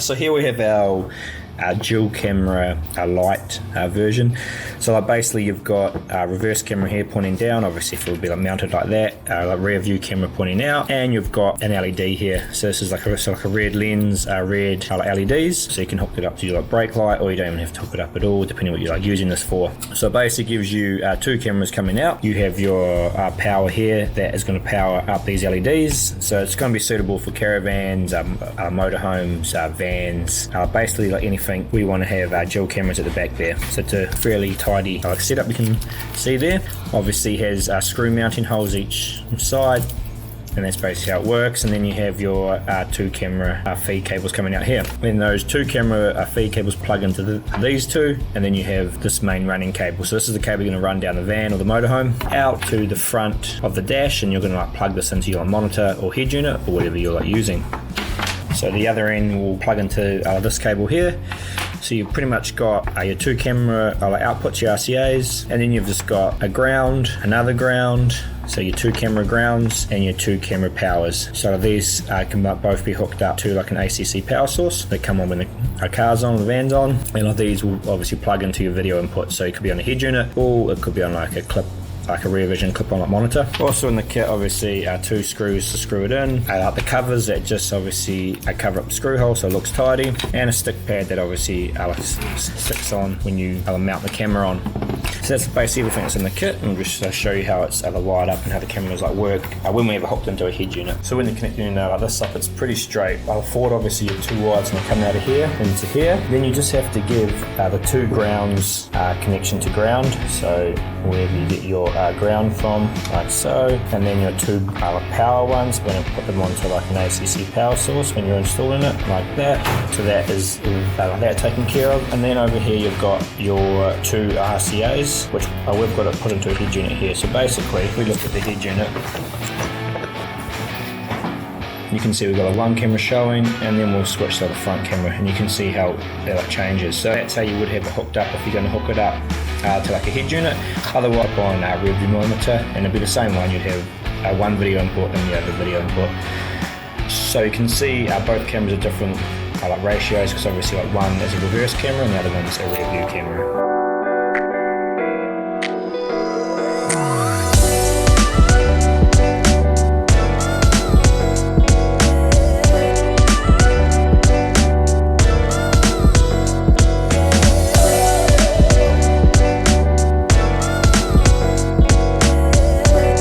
So here we have our dual camera light version. So like basically you've got a reverse camera here pointing down, obviously if it would be like mounted like that, like rear view camera pointing out, and you've got an LED here. So this is like a red lens, red LEDs, so you can hook it up to your like brake light, or you don't even have to hook it up at all depending on what you're like using this for. So it basically gives you two cameras coming out. You have your power here that is going to power up these LEDs, so it's going to be suitable for caravans, motorhomes, vans, basically like anything. We want to have dual cameras at the back there, so it's a fairly tidy setup. You can see there obviously has screw mounting holes each side, and that's basically how it works. And then you have your two camera feed cables coming out here. Then those two camera feed cables plug into these two, and then you have this main running cable. So this is the cable you're going to run down the van or the motorhome out to the front of the dash, and you're going to like plug this into your monitor or head unit or whatever you're like using. So the other end will plug into this cable here. So you've pretty much got your two camera outputs, your RCAs, and then you've just got a ground, another ground, so your two camera grounds and your two camera powers. So these can both be hooked up to like an ACC power source. They come on when the car's on, the van's on, and these will obviously plug into your video input. So it could be on a head unit, or it could be on like a clip, like a rear vision clip-on like monitor. Also in the kit, obviously two screws to screw it in, the covers that just obviously cover up the screw hole so it looks tidy, and a stick pad that obviously sticks on when you mount the camera on. So that's basically everything that's in the kit, and we'll just show you how it's wired up and how the cameras work when we have it hooked into a head unit. So when you're connecting like this up, it's pretty straight. Forward obviously you have two wires and they come out of here into here. Then you just have to give the two grounds connection to ground, so wherever you get your ground from, like so, and then your two power ones, we're going to put them onto like an ACC power source when you're installing it, like that. So that is that taken care of. And then over here you've got your two RCAs, which we've got to put into a head unit here. So basically, if we look at the head unit, you can see we've got a one camera showing, and then we'll switch to the front camera, and you can see how it changes. So that's how you would have it hooked up if you're going to hook it up to like a head unit. Otherwise on a rear view monitor, and it'd be the same one. You'd have one video input and the other video input. So you can see both cameras are different ratios, because obviously one is a reverse camera and the other one's a rear view camera.